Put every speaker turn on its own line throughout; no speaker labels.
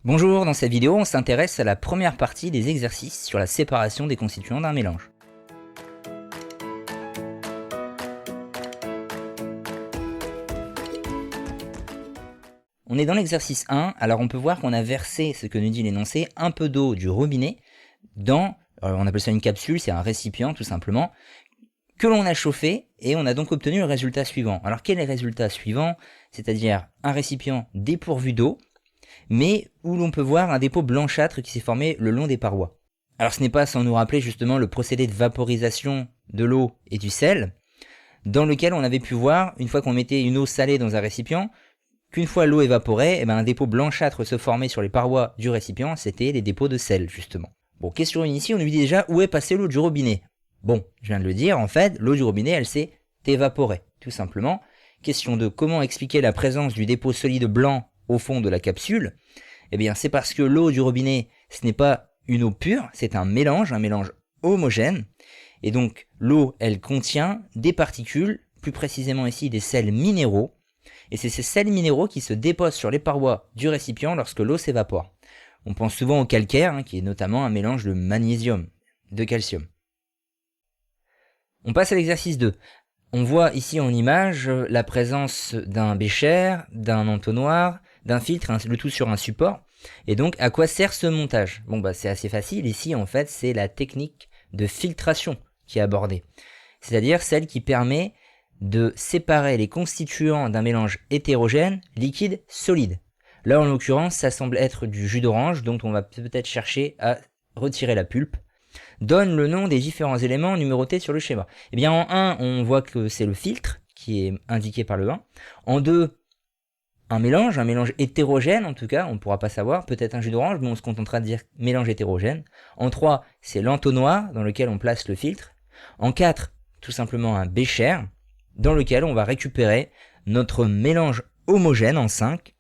Bonjour, dans cette vidéo, on s'intéresse à la première partie des exercices sur la séparation des constituants d'un mélange. On est dans l'exercice 1, alors on peut voir qu'on a versé, ce que nous dit l'énoncé, un peu d'eau du robinet dans, on appelle ça une capsule, c'est un récipient tout simplement, que l'on a chauffé et on a donc obtenu le résultat suivant. Alors quel est le résultat suivant? C'est-à-dire un récipient dépourvu d'eau, mais où l'on peut voir un dépôt blanchâtre qui s'est formé le long des parois. Alors ce n'est pas sans nous rappeler justement le procédé de vaporisation de l'eau et du sel, dans lequel on avait pu voir, une fois qu'on mettait une eau salée dans un récipient, qu'une fois l'eau évaporée, un dépôt blanchâtre se formait sur les parois du récipient, c'était les dépôts de sel justement. Bon, question 1 ici, on nous dit déjà où est passée l'eau du robinet. Bon, je viens de le dire, en fait, l'eau du robinet, elle s'est évaporée, tout simplement. Question 2, comment expliquer la présence du dépôt solide blanc au fond de la capsule? Eh bien, c'est parce que l'eau du robinet, ce n'est pas une eau pure, c'est un mélange homogène. Et donc, l'eau, elle contient des particules, plus précisément ici des sels minéraux. Et c'est ces sels minéraux qui se déposent sur les parois du récipient lorsque l'eau s'évapore. On pense souvent au calcaire, qui est notamment un mélange de magnésium, de calcium. On passe à l'exercice 2. On voit ici en image la présence d'un bécher, d'un entonnoir, d'un filtre, le tout sur un support. Et donc, à quoi sert ce montage? Bon, c'est assez facile. Ici, en fait, c'est la technique de filtration qui est abordée. C'est-à-dire celle qui permet de séparer les constituants d'un mélange hétérogène, liquide, solide. Là, en l'occurrence, ça semble être du jus d'orange, dont on va peut-être chercher à retirer la pulpe. Donne le nom des différents éléments numérotés sur le schéma. Eh bien, en 1, on voit que c'est le filtre, qui est indiqué par le 1. En 2, un mélange hétérogène en tout cas, on ne pourra pas savoir, peut-être un jus d'orange, mais on se contentera de dire mélange hétérogène. En 3, c'est l'entonnoir dans lequel on place le filtre. En 4, tout simplement un bécher, dans lequel on va récupérer notre mélange homogène en 5,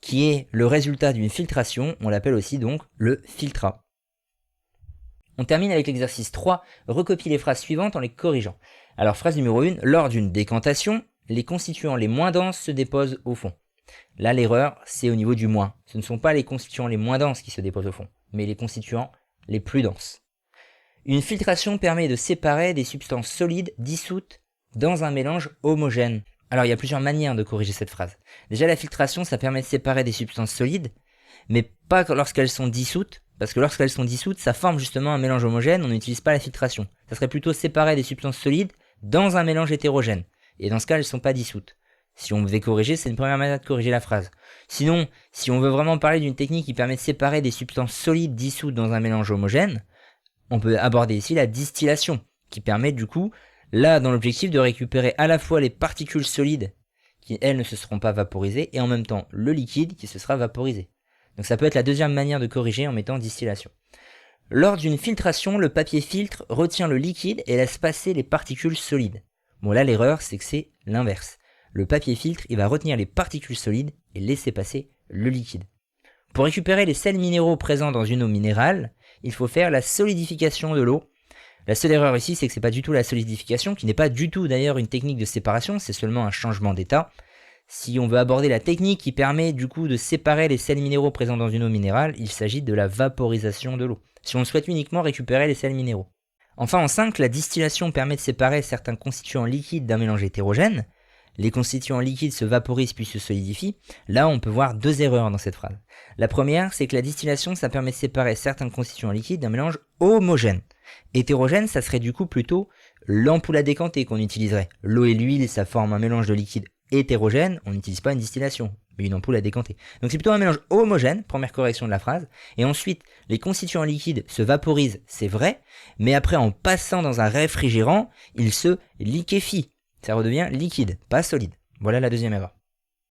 qui est le résultat d'une filtration, on l'appelle aussi donc le filtrat. On termine avec l'exercice 3, recopie les phrases suivantes en les corrigeant. Alors phrase numéro 1, lors d'une décantation, les constituants les moins denses se déposent au fond. Là l'erreur, c'est au niveau du moins. Ce ne sont pas les constituants les moins denses qui se déposent au fond, mais les constituants les plus denses. Une filtration permet de séparer des substances solides dissoutes dans un mélange homogène. Alors il y a plusieurs manières de corriger cette phrase. Déjà la filtration, ça permet de séparer des substances solides, mais pas lorsqu'elles sont dissoutes, parce que lorsqu'elles sont dissoutes, ça forme justement un mélange homogène, on n'utilise pas la filtration. Ça serait plutôt séparer des substances solides dans un mélange hétérogène. Et dans ce cas, elles ne sont pas dissoutes. Si on devait corriger, c'est une première manière de corriger la phrase. Sinon, si on veut vraiment parler d'une technique qui permet de séparer des substances solides dissoutes dans un mélange homogène, on peut aborder ici la distillation, qui permet du coup, là dans l'objectif de récupérer à la fois les particules solides, qui elles ne se seront pas vaporisées, et en même temps le liquide qui se sera vaporisé. Donc ça peut être la deuxième manière de corriger en mettant distillation. Lors d'une filtration, le papier filtre retient le liquide et laisse passer les particules solides. Bon là l'erreur c'est que c'est l'inverse. Le papier filtre il va retenir les particules solides et laisser passer le liquide. Pour récupérer les sels minéraux présents dans une eau minérale, il faut faire la solidification de l'eau. La seule erreur ici c'est que c'est pas du tout la solidification, qui n'est pas du tout d'ailleurs une technique de séparation, c'est seulement un changement d'état. Si on veut aborder la technique qui permet du coup de séparer les sels minéraux présents dans une eau minérale, il s'agit de la vaporisation de l'eau, si on souhaite uniquement récupérer les sels minéraux. Enfin en 5, la distillation permet de séparer certains constituants liquides d'un mélange hétérogène. Les constituants liquides se vaporisent puis se solidifient. Là on peut voir deux erreurs dans cette phrase. La première, c'est que la distillation ça permet de séparer certains constituants liquides d'un mélange homogène. Hétérogène, ça serait du coup plutôt l'ampoule à décanter qu'on utiliserait. L'eau et l'huile, ça forme un mélange de liquide hétérogène, on n'utilise pas une distillation, mais une ampoule à décanter. Donc c'est plutôt un mélange homogène, première correction de la phrase, et ensuite les constituants liquides se vaporisent, c'est vrai, mais après en passant dans un réfrigérant, ils se liquéfient, ça redevient liquide, pas solide. Voilà la deuxième erreur.